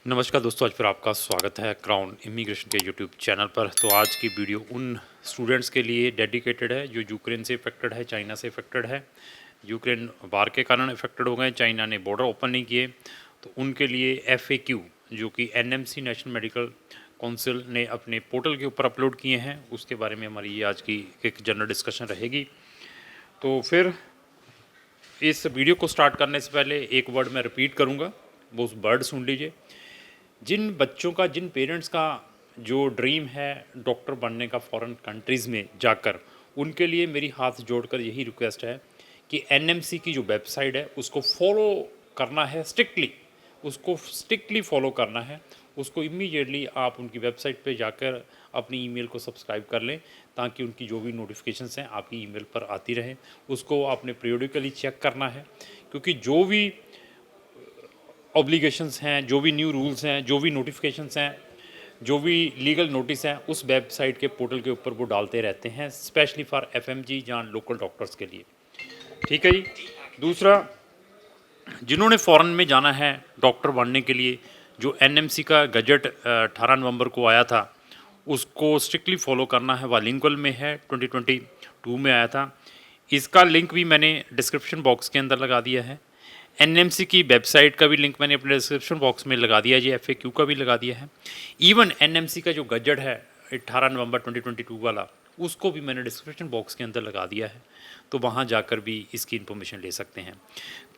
नमस्कार दोस्तों, आज फिर आपका स्वागत है क्राउन इमिग्रेशन के यूट्यूब चैनल पर। तो आज की वीडियो उन स्टूडेंट्स के लिए डेडिकेटेड है जो यूक्रेन से इफेक्टेड है, चाइना से इफेक्टेड है। यूक्रेन वार के कारण इफेक्टेड हो गए, चाइना ने बॉर्डर ओपन नहीं किए, तो उनके लिए FAQ जो कि NMC नेशनल मेडिकल काउंसिल ने अपने पोर्टल के ऊपर अपलोड किए हैं, उसके बारे में हमारी ये आज की एक जनरल डिस्कशन रहेगी। तो फिर इस वीडियो को स्टार्ट करने से पहले एक वर्ड मैं रिपीट करूँगा, वो उस वर्ड सुन लीजिए। जिन बच्चों का, जिन पेरेंट्स का जो ड्रीम है डॉक्टर बनने का फॉरेन कंट्रीज़ में जाकर, उनके लिए मेरी हाथ जोड़कर यही रिक्वेस्ट है कि NMC की जो वेबसाइट है उसको फॉलो करना है, स्ट्रिक्टली फॉलो करना है उसको। इमीडिएटली आप उनकी वेबसाइट पे जाकर अपनी ईमेल को सब्सक्राइब कर लें, ताकि उनकी जो भी नोटिफिकेशंस हैं आपकी ईमेल पर आती रहें। उसको आपने पीरियडिकली चेक करना है, क्योंकि जो भी ऑब्लिगेशंस हैं, जो भी न्यू रूल्स हैं, जो भी नोटिफिकेशंस हैं, जो भी लीगल नोटिस हैं, उस वेबसाइट के पोर्टल के ऊपर वो डालते रहते हैं, स्पेशली फॉर FMG जहाँ लोकल डॉक्टर्स के लिए। ठीक है जी। दूसरा, जिन्होंने फ़ॉरेन में जाना है डॉक्टर बनने के लिए, जो NMC का गजट 18 नवंबर को आया था, उसको स्ट्रिक्टली फॉलो करना है। बाइलिंगुअल में है, 2022 में आया था। इसका लिंक भी मैंने डिस्क्रिप्शन बॉक्स के अंदर लगा दिया है। NMC की वेबसाइट का भी लिंक मैंने अपने डिस्क्रिप्शन बॉक्स में लगा दिया है जी, FAQ का भी लगा दिया है। इवन NMC का जो गजट है 18 नवंबर 2022 वाला, उसको भी मैंने डिस्क्रिप्शन बॉक्स के अंदर लगा दिया है, तो वहाँ जाकर भी इसकी इन्फॉर्मेशन ले सकते हैं।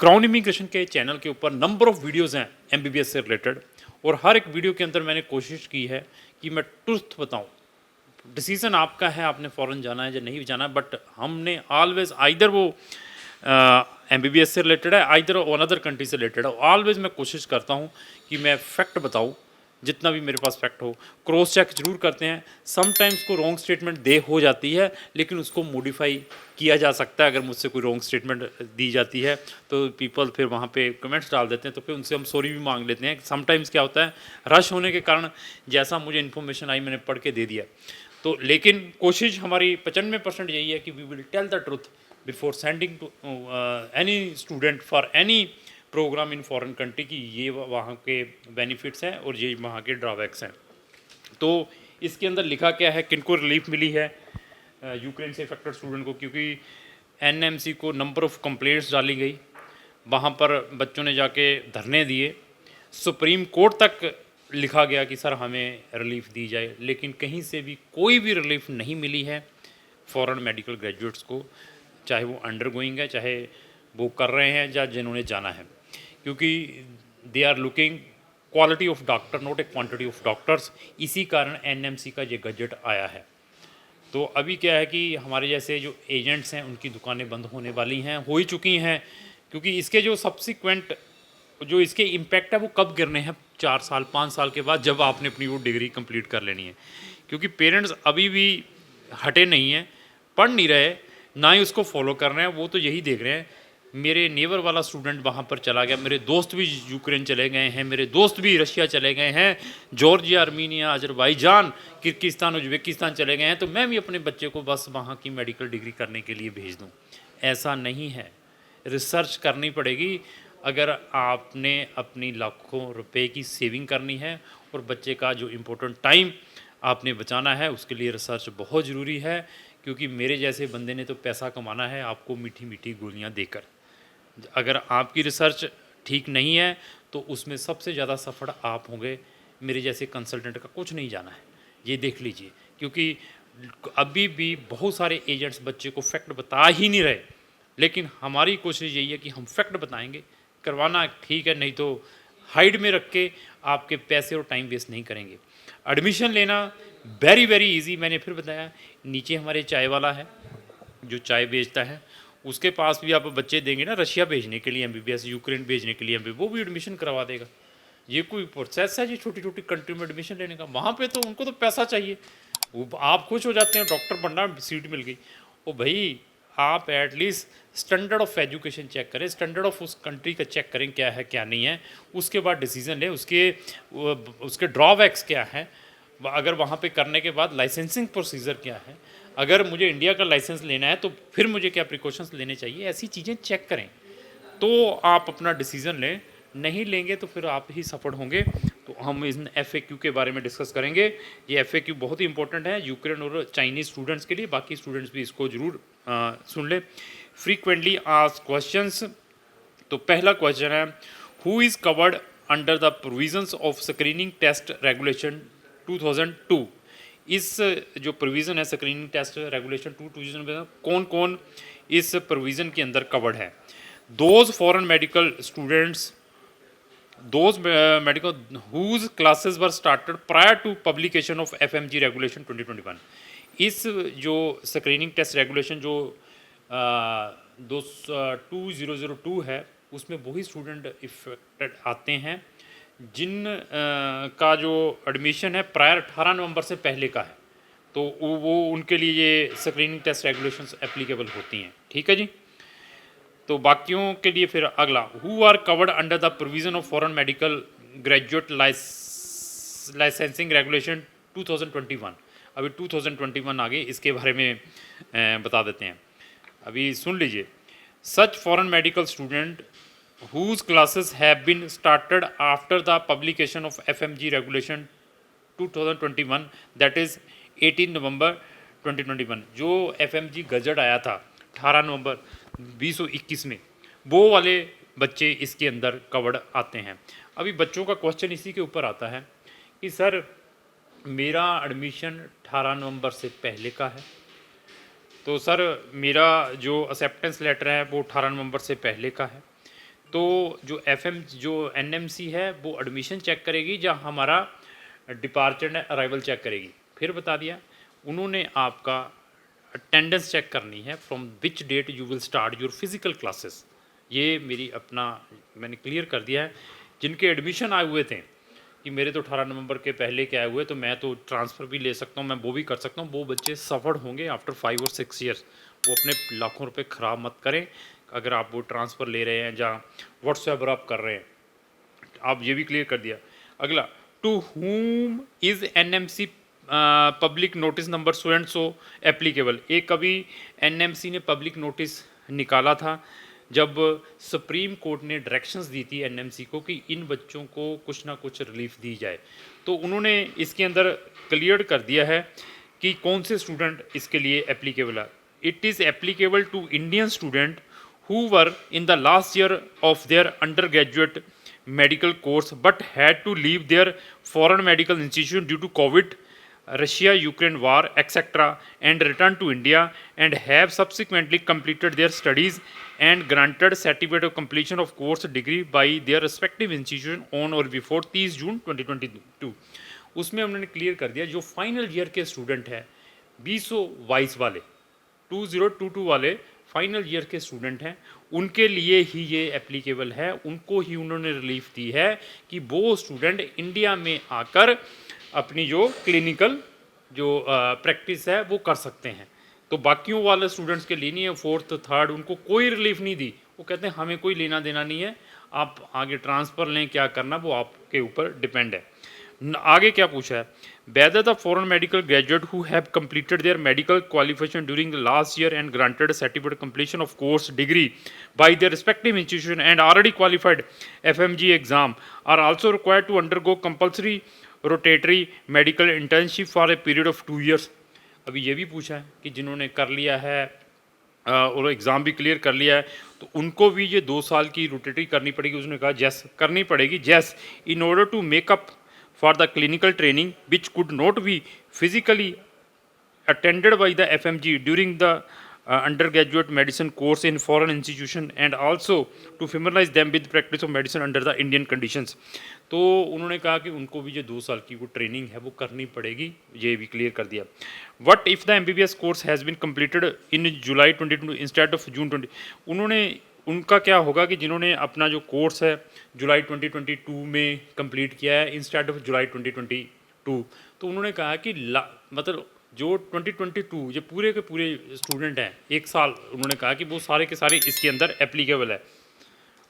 क्राउन इमिग्रेशन के चैनल के ऊपर नंबर ऑफ़ वीडियोज़ हैं MBBS से रिलेटेड, और हर एक वीडियो के अंदर मैंने कोशिश की है कि मैं ट्रुथ बताऊँ। डिसीज़न आपका है, आपने फ़ॉरेन जाना है या नहीं जाना, बट हमने ऑलवेज़ आइदर वो MBBS से रिलेटेड है, आइदर अनदर कंट्री से रिलेटेड है, ऑलवेज़ मैं कोशिश करता हूँ कि मैं फैक्ट बताऊँ, जितना भी मेरे पास फैक्ट हो। क्रॉस चेक जरूर करते हैं, समटाइम्स को रॉन्ग स्टेटमेंट दे हो जाती है, लेकिन उसको मॉडिफाई किया जा सकता है। अगर मुझसे कोई रॉन्ग स्टेटमेंट दी जाती है तो पीपल फिर वहाँ पे कमेंट्स डाल देते हैं, तो फिर उनसे हम सॉरी भी मांग लेते हैं। समटाइम्स क्या होता है, रश होने के कारण जैसा मुझे इन्फॉर्मेशन आई मैंने पढ़ के दे दिया। तो लेकिन कोशिश हमारी 95% यही है कि we will tell the truth before sending to any student for any programme in foreign country, की ये वहाँ के बेनिफिट्स हैं और ये वहाँ के ड्रॉबैक्स हैं। तो इसके अंदर लिखा क्या है, किनको रिलीफ मिली है यूक्रेन से इफेक्टेड स्टूडेंट को, क्योंकि NMC को नंबर ऑफ़ कंप्लेंट्स डाली गई, वहाँ पर बच्चों ने जाके धरने दिए, सुप्रीम कोर्ट तक लिखा गया कि सर हमें रिलीफ दी जाए, लेकिन कहीं से भी कोई भी रिलीफ नहीं मिली है फॉरेन मेडिकल ग्रेजुएट्स को, चाहे वो अंडर गोइंग है, चाहे वो कर रहे हैं या जिन्होंने जाना है, क्योंकि they are looking quality of doctor, not a quantity of doctors. इसी कारण NMC का ये गजट आया है। तो अभी क्या है कि हमारे जैसे जो एजेंट्स हैं उनकी दुकानें बंद होने वाली हैं, हो ही चुकी हैं, क्योंकि इसके जो सब्सिक्वेंट जो इसके इम्पैक्ट है वो कब गिरने हैं, 4 साल 5 साल के बाद, जब आपने अपनी वो डिग्री कंप्लीट कर लेनी है। क्योंकि पेरेंट्स अभी भी हटे नहीं हैं, पढ़ नहीं रहे, ना ही उसको फॉलो कर रहे हैं। वो तो यही देख रहे हैं, मेरे नेबर वाला स्टूडेंट वहाँ पर चला गया, मेरे दोस्त भी यूक्रेन चले गए हैं, मेरे दोस्त भी रशिया चले गए हैं, Georgia, Armenia, Azerbaijan, Kyrgyzstan, Uzbekistan चले गए हैं, तो मैं भी अपने बच्चे को बस वहाँ की मेडिकल डिग्री करने के लिए भेज दूँ। ऐसा नहीं है, रिसर्च करनी पड़ेगी। अगर आपने अपनी लाखों रुपए की सेविंग करनी है और बच्चे का जो इम्पोर्टेंट टाइम आपने बचाना है, उसके लिए रिसर्च बहुत ज़रूरी है। क्योंकि मेरे जैसे बंदे ने तो पैसा कमाना है आपको मीठी मीठी गोलियां देकर। अगर आपकी रिसर्च ठीक नहीं है तो उसमें सबसे ज़्यादा सफ़र आप होंगे। मेरे जैसे कंसल्टेंट का कुछ नहीं जाना है, ये देख लीजिए। क्योंकि अभी भी बहुत सारे एजेंट्स बच्चे को फैक्ट बता ही नहीं रहे, लेकिन हमारी कोशिश यही है कि हम फैक्ट बताएंगे। करवाना ठीक है, नहीं तो हाइड में रख के आपके पैसे और टाइम वेस्ट नहीं करेंगे। एडमिशन लेना वेरी वेरी इजी, मैंने फिर बताया, नीचे हमारे चाय वाला है जो चाय बेचता है, उसके पास भी आप बच्चे देंगे ना रशिया भेजने के लिए MBBS, यूक्रेन भेजने के लिए MBBS, वो भी एडमिशन करवा देगा। ये कोई प्रोसेस है जी छोटी छोटी कंट्री में एडमिशन लेने का? वहाँ पे तो उनको तो पैसा चाहिए, वो आप खुश हो जाते हैं डॉक्टर बनना, सीट मिल गई। ओ भाई, आप at least standard of education check करें, स्टैंडर्ड ऑफ उस कंट्री का चेक करें क्या है क्या नहीं है, उसके बाद डिसीजन लें। उसके ड्रॉबैक्स क्या है, अगर वहाँ पे करने के बाद लाइसेंसिंग प्रोसीजर क्या है, अगर मुझे इंडिया का लाइसेंस लेना है तो फिर मुझे क्या प्रिकॉशंस लेने चाहिए, ऐसी चीज़ें चेक करें तो आप अपना डिसीज़न लें। नहीं लेंगे तो फिर आप ही सफल होंगे। तो हम इन FAQ के बारे में डिस्कस करेंगे। ये FAQ बहुत ही इंपॉर्टेंट है यूक्रेन और चाइनीज़ स्टूडेंट्स के लिए, बाकी स्टूडेंट्स भी इसको ज़रूर सुन ले। फ्रीक्वेंटली आस्क्ड क्वेश्चंस, तो पहला क्वेश्चन है, who is covered under the provisions of screening test regulation 2002। इस जो प्रोविज़न है स्क्रीनिंग टेस्ट रेगुलेशन 2002, कौन कौन इस प्रोविज़न के अंदर कवर्ड है? Those foreign medical students, those medical whose classes were started prior to publication of FMG regulation 2021। इस जो स्क्रीनिंग टेस्ट रेगुलेशन जो 2002 है, उसमें वही स्टूडेंट इफेक्टेड आते हैं जिन का जो एडमिशन है प्रायर 18 नवंबर से पहले का है, तो वो उनके लिए ये स्क्रीनिंग टेस्ट रेगुलेशंस एप्लीकेबल होती हैं। ठीक है जी। तो बाकियों के लिए फिर अगला, who are covered under the provision of foreign medical graduate licensing regulation 2021। अभी 2021 आगे, इसके बारे में बता देते हैं। अभी सुन लीजिए, such foreign medical student whose classes have been started after the publication of FMG regulation 2021, that is 18 नवंबर 2021। जो FMG गजट आया था 18 नवंबर 2021 में, वो वाले बच्चे इसके अंदर कवर्ड आते हैं। अभी बच्चों का क्वेश्चन इसी के ऊपर आता है कि सर मेरा एडमिशन 18 नवंबर से पहले का है, तो सर मेरा जो एक्सेप्टेंस लेटर है वो 18 नवंबर से पहले का है, तो जो NMC है वो एडमिशन चेक करेगी या हमारा डिपार्चर अराइवल चेक करेगी? फिर बता दिया उन्होंने आपका अटेंडेंस चेक करनी है, from which date you will start your physical classes. ये मेरी मैंने क्लियर कर दिया है। जिनके एडमिशन आए हुए थे कि मेरे तो 18 नवंबर के पहले के आए हुए, तो मैं तो ट्रांसफ़र भी ले सकता हूँ, मैं वो भी कर सकता हूँ, वो बच्चे सफर्ड होंगे आफ्टर 5 और 6 ईयर्स। वो अपने लाखों रुपए ख़राब मत करें अगर आप वो ट्रांसफ़र ले रहे हैं या व्हाट्सएवर आप कर रहे हैं। आप ये भी क्लियर कर दिया। अगला, to whom is NMC public notice number so and so applicable. एक कभी NMC ने पब्लिक नोटिस निकाला था जब सुप्रीम कोर्ट ने डायरेक्शंस दी थी NMC को कि इन बच्चों को कुछ ना कुछ रिलीफ दी जाए, तो उन्होंने इसके अंदर क्लियर कर दिया है कि कौन से स्टूडेंट इसके लिए एप्लीकेबल है। It is applicable to Indian student who were in the last year of their undergraduate medical course but had to leave their foreign medical institution due to COVID, Russia-Ukraine war, etc. and return to India and have subsequently completed their studies and granted certificate of completion of course degree by their respective institution on or before 30 जून 2022। उसमें उन्होंने clear कर दिया जो final year के student हैं 2022 वाले 2022 वाले final year के स्टूडेंट हैं, उनके लिए ही ये एप्लीकेबल है। उनको ही उन्होंने रिलीफ दी है कि वो स्टूडेंट इंडिया में आकर अपनी जो क्लिनिकल जो प्रैक्टिस है वो कर सकते हैं। तो बाकियों वाले स्टूडेंट्स के लिए नहीं है, 4th 3rd उनको कोई रिलीफ नहीं दी। वो कहते हैं हमें कोई लेना देना नहीं है, आप आगे ट्रांसफ़र लें, क्या करना वो आपके ऊपर डिपेंड है। आगे क्या पूछा है, whether the foreign medical graduate who have completed their medical qualification during the last year and granted certificate completion of course degree by their respective institution and already qualified FMG exam are also required to undergo compulsory rotatory medical internship for a period of 2 years। अभी ये भी पूछा है कि जिन्होंने कर लिया है और एग्ज़ाम भी क्लियर कर लिया है तो उनको भी ये 2 साल की रोटेटरी करनी पड़ेगी। उसने कहा यस करनी पड़ेगी, yes, in order to make up for the clinical training which could not be physically attended by the FMG during the undergraduate medicine course in foreign institution and also to familiarize them with practice of medicine under the Indian conditions। तो उन्होंने कहा कि उनको भी ये 2 साल की वो ट्रेनिंग है वो करनी पड़ेगी, ये भी क्लियर कर दिया। What if the MBBS course has been completed in July 2022 instead of June 20? उन्होंने उनका क्या होगा कि जिन्होंने अपना जो कोर्स है जुलाई 2022 में कंप्लीट किया है इंस्टेड ऑफ जुलाई 2022, तो उन्होंने कहा कि मतलब जो 2022 ये पूरे के पूरे स्टूडेंट हैं 1 साल, उन्होंने कहा कि वो सारे के सारे इसके अंदर एप्लीकेबल है,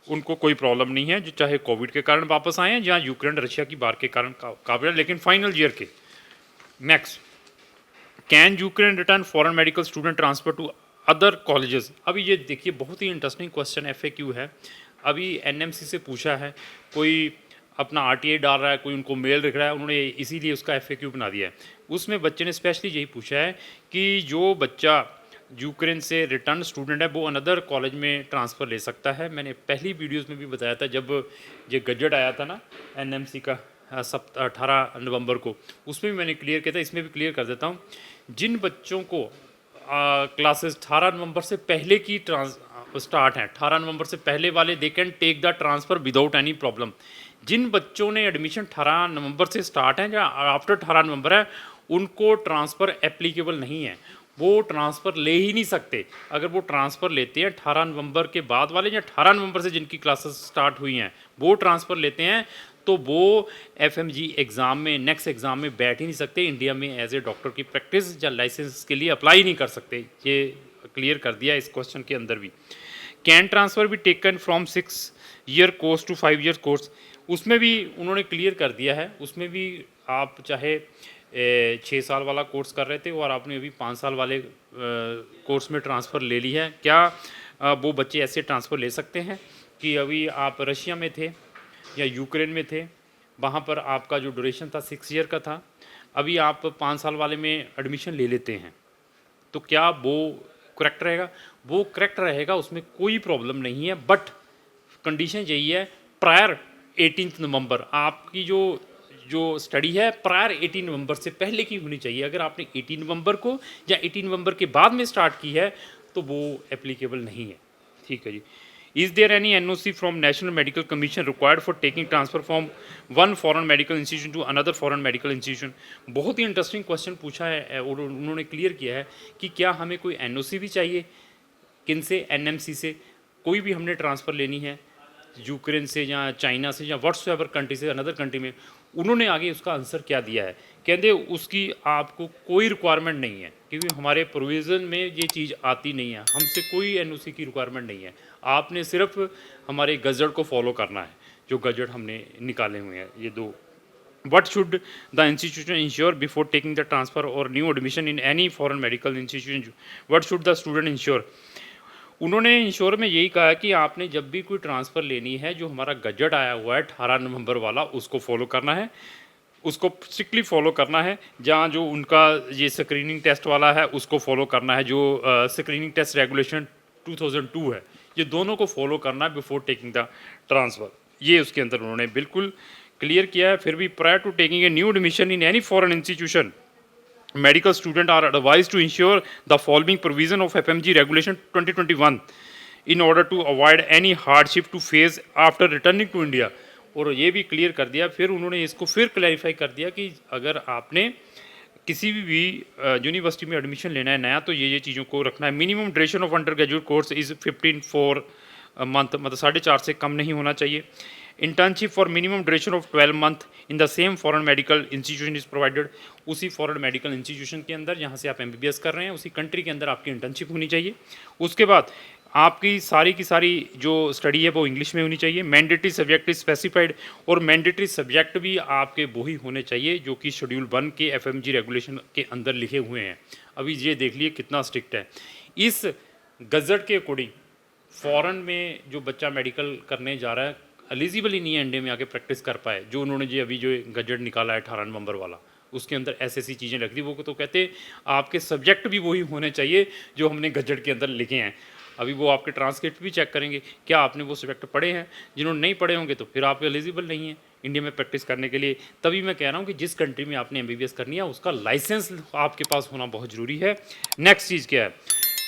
उनको कोई प्रॉब्लम नहीं है, जो चाहे कोविड के कारण वापस आए हैं या यूक्रेन रशिया की वार के कारण काबिल, लेकिन फाइनल ईयर के। Next, can Ukraine return foreign medical student transfer to other colleges. अभी ये देखिए बहुत ही इंटरेस्टिंग क्वेश्चन FAQ है। अभी NMC से पूछा है कोई अपना आरटीआई डाल रहा है, कोई उनको मेल लिख रहा है, उन्होंने इसीलिए उसका एफएक्यू बना दिया है। उसमें बच्चे ने स्पेशली यही पूछा है कि जो बच्चा यूक्रेन से रिटर्न स्टूडेंट है वो अनदर कॉलेज में ट्रांसफ़र ले सकता है। मैंने पहली वीडियोस में भी बताया था जब ये गजट आया था ना एनएमसी का 18 नवंबर को, उसमें भी मैंने क्लियर किया था, इसमें भी क्लियर कर देता हूँ। जिन बच्चों को क्लासेस 18 नवंबर से पहले की स्टार्ट हैं, 18 नवंबर से पहले वाले they can take the transfer without any problem. जिन बच्चों ने एडमिशन 18 नवंबर से स्टार्ट हैं या आफ्टर 18 नवंबर है, उनको ट्रांसफ़र एप्लीकेबल नहीं है, वो ट्रांसफ़र ले ही नहीं सकते। अगर वो ट्रांसफ़र लेते हैं 18 नवंबर के बाद वाले या 18 नवंबर से जिनकी क्लासेस स्टार्ट हुई हैं वो ट्रांसफ़र लेते हैं, तो वो एफएमजी एग्ज़ाम में नेक्स्ट एग्ज़ाम में बैठ ही नहीं सकते। इंडिया में एज ए डॉक्टर की प्रैक्टिस या लाइसेंस के लिए अप्लाई नहीं कर सकते। ये क्लियर कर दिया इस क्वेश्चन के अंदर भी। Can transfer be taken from 6 year course to 5 year course, उसमें भी उन्होंने क्लियर कर दिया है। उसमें भी आप चाहे 6 साल वाला कोर्स कर रहे थे और आपने अभी 5 साल वाले कोर्स में ट्रांसफ़र ले ली है, क्या वो बच्चे ऐसे ट्रांसफ़र ले सकते हैं कि अभी आप रशिया में थे या यूक्रेन में थे, वहाँ पर आपका जो ड्यूरेशन था 6 ईयर का था, अभी आप 5 साल वाले में एडमिशन ले लेते हैं, तो क्या वो करेक्ट रहेगा? वो करेक्ट रहेगा, उसमें कोई प्रॉब्लम नहीं है। बट कंडीशन यही है, प्रायर 18 नवंबर आपकी जो स्टडी है प्रायर 18 नवंबर से पहले की होनी चाहिए। अगर आपने 18 नवंबर को या 18 नवंबर के बाद में स्टार्ट की है तो वो एप्लीकेबल नहीं है। ठीक है जी। Is there any NOC from National medical Commission required for taking transfer from one foreign medical institution to another foreign medical institution? बहुत ही इंटरेस्टिंग क्वेश्चन पूछा है और उन्होंने क्लियर किया है कि क्या हमें कोई एनओसी भी चाहिए, किन से? एनएमसी से। कोई भी हमने ट्रांसफ़र लेनी है यूक्रेन से या चाइना से या व्हाट्सएवर कंट्री से अनदर कंट्री में, उन्होंने आगे उसका आंसर क्या दिया है, कहते उसकी आपको कोई रिक्वायरमेंट नहीं है, क्योंकि हमारे प्रोविज़न में ये चीज़ आती नहीं है, हमसे कोई एनओसी की रिक्वायरमेंट नहीं है। आपने सिर्फ हमारे गजट को फॉलो करना है, जो गजट हमने निकाले हुए हैं ये दो। What should the institution ensure before taking the transfer or new admission in any foreign medical institution? What should the student ensure? उन्होंने इंश्योर में यही कहा है कि आपने जब भी कोई ट्रांसफ़र लेनी है, जो हमारा गजट आया हुआ है 18 नवंबर वाला, उसको फॉलो करना है, उसको स्ट्रिक्टली फॉलो करना है। जहाँ जो उनका ये स्क्रीनिंग टेस्ट वाला है उसको फॉलो करना है, जो स्क्रीनिंग टेस्ट रेगुलेशन 2002 है, ये दोनों को फॉलो करना है बिफोर टेकिंग द ट्रांसफ़र। ये उसके अंदर उन्होंने बिल्कुल क्लियर किया है। फिर भी prior to taking a new admission in any foreign institution, medical students are advised to ensure the following provision of FMG regulation 2021 in order to avoid any hardship to face after returning to India। और ये भी clear कर दिया, फिर उन्होंने इसको फिर clarify कर दिया कि अगर आपने किसी भी यूनिवर्सिटी में एडमिशन लेना है नया, तो ये चीज़ों को रखना है। Minimum duration of under graduate course is 15 4 month, मतलब 4.5 से कम नहीं होना चाहिए। Internship for minimum duration of 12 month in the same foreign medical institution is provided. उसी फॉरेन मेडिकल इंस्टीट्यूशन के अंदर जहाँ से आप एमबीबीएस कर रहे हैं, उसी कंट्री के अंदर आपकी इंटर्नशिप होनी चाहिए। उसके बाद आपकी सारी की सारी जो स्टडी है वो इंग्लिश में होनी चाहिए। मैंडेटरी सब्जेक्ट इज स्पेसिफाइड, और मैंडेटरी सब्जेक्ट भी आपके वही होने चाहिए जो कि शेड्यूल 1 के एफएमजी रेगुलेशन के अंदर लिखे हुए हैं। अभी ये देख लिए कितना स्ट्रिक्ट है। इस गजट के अकॉर्डिंग फ़ॉरेन में जो बच्चा मेडिकल करने जा रहा है एलिजिबल ही नहीं है इंडिया में आके प्रैक्टिस कर पाए, जो उन्होंने जो अभी जो गजट निकाला है 18 नवंबर वाला, उसके अंदर ऐसी चीज़ें रख दी। वो तो कहते आपके सब्जेक्ट भी वही होने चाहिए जो हमने गजट के अंदर लिखे हैं। अभी वो आपके ट्रांसक्रिप्ट भी चेक करेंगे, क्या आपने वो सब्जेक्ट पढ़े हैं। जिन्होंने नहीं पढ़े होंगे तो फिर आप एलिजिबल नहीं है इंडिया में प्रैक्टिस करने के लिए। तभी मैं कह रहा हूँ कि जिस कंट्री में आपने एमबीबीएस करनी है उसका लाइसेंस आपके पास होना बहुत ज़रूरी है। नेक्स्ट चीज़ क्या है,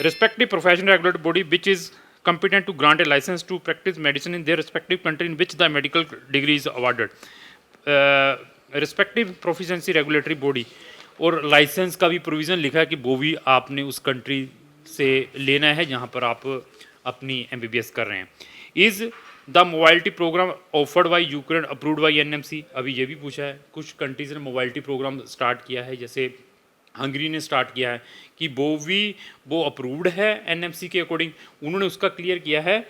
respective professional regulatory body which is competent to grant a license to practice medicine in their respective country in which the medical degree is awarded। respective proficiency regulatory body, और licence का भी provision लिखा है कि वो भी आपने उस कंट्री से लेना है जहाँ पर आप अपनी एमबीबीएस कर रहे हैं। Is the mobility programme offered by Ukraine approved by NMC? अभी ये भी पूछा है, कुछ कंट्रीज़ ने मोबाइलिटी प्रोग्राम स्टार्ट किया है, जैसे हंगरी ने स्टार्ट किया है कि वो अप्रूव्ड है एनएमसी के अकॉर्डिंग। उन्होंने उसका क्लियर किया है,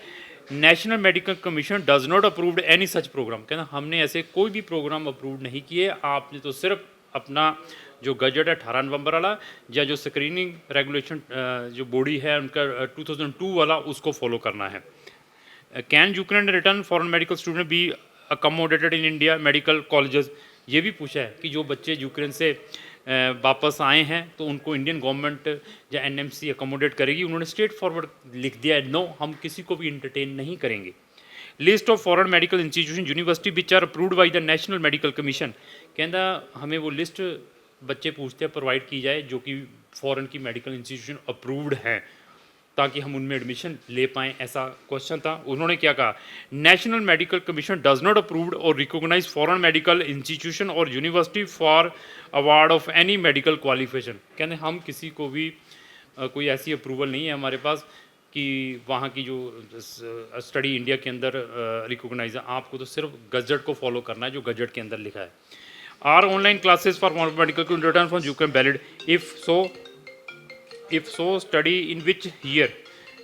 national medical commission does not approved any such programme. कहना हमने ऐसे कोई भी प्रोग्राम अप्रूव नहीं किए, आपने तो सिर्फ अपना जो गजट है 18 नवंबर वाला या जो स्क्रीनिंग रेगुलेशन जो बॉडी है उनका 2002 वाला, उसको फॉलो करना है। Can Ukraine return foreign medical student be accommodated in India medical colleges, ये भी पूछा है कि जो बच्चे यूक्रेन से वापस आए हैं तो उनको इंडियन गवर्नमेंट या एनएमसी अकोमोडेट करेगी। उन्होंने स्ट्रेट फॉरवर्ड लिख दिया है, नो, हम किसी को भी इंटरटेन नहीं करेंगे। List of foreign medical institution university which are approved by the national medical commission, कहता हमें वो लिस्ट बच्चे पूछते हैं प्रोवाइड की जाए जो कि फॉरेन की मेडिकल इंस्टीट्यूशन अप्रूव्ड हैं, ताकि हम उनमें एडमिशन ले पाएँ, ऐसा क्वेश्चन था। उन्होंने क्या कहा, national medical commission does not approved और रिकॉग्नाइज फॉरेन मेडिकल इंस्टीट्यूशन और university for award of any medical qualification. कहते हम किसी को भी कोई ऐसी अप्रूवल नहीं है हमारे पास कि वहाँ की जो स्टडी इंडिया के अंदर रिकॉग्नाइज है। आपको तो सिर्फ गजट को फॉलो करना है जो गजट के अंदर लिखा है। Are online classes for medical return from Ukraine valid, if so study in which year,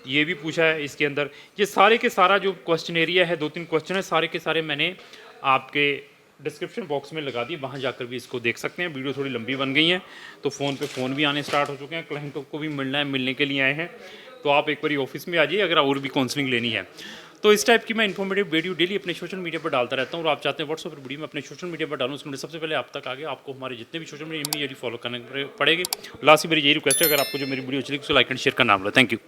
ये भी पूछा है इसके अंदर। ये सारे के सारा जो क्वेश्चन एरिया है, 2-3 क्वेश्चन है, सारे के सारे मैंने आपके डिस्क्रिप्शन बॉक्स में लगा दी, वहाँ जाकर भी इसको देख सकते हैं। वीडियो थोड़ी लंबी बन गई है तो फ़ोन भी आने स्टार्ट हो चुके हैं, क्लाइंटों को भी मिलना है, मिलने के लिए आए हैं, तो आप एक बार ऑफिस में आ जाइए अगर और भी काउंसलिंग लेनी है। तो इस टाइप की मैं इन्फॉर्मेटिव वीडियो डेली अपने सोशल मीडिया पर डालता रहता हूँ और आप चाहते हैं व्हाट्सएप पर वीडियो में अपने सोशल मीडिया पर डालूँ, उसमें सबसे पहले आप तक आगे आपको हमारे जितने भी सोशल मीडिया फॉलो करने पड़ेंगे। लास्ट ही मेरी यही रिक्वेस्ट है, अगर आपको जो मेरी वीडियो अच्छी लगी तो लाइक एंड शेयर का नाम लो। Thank you.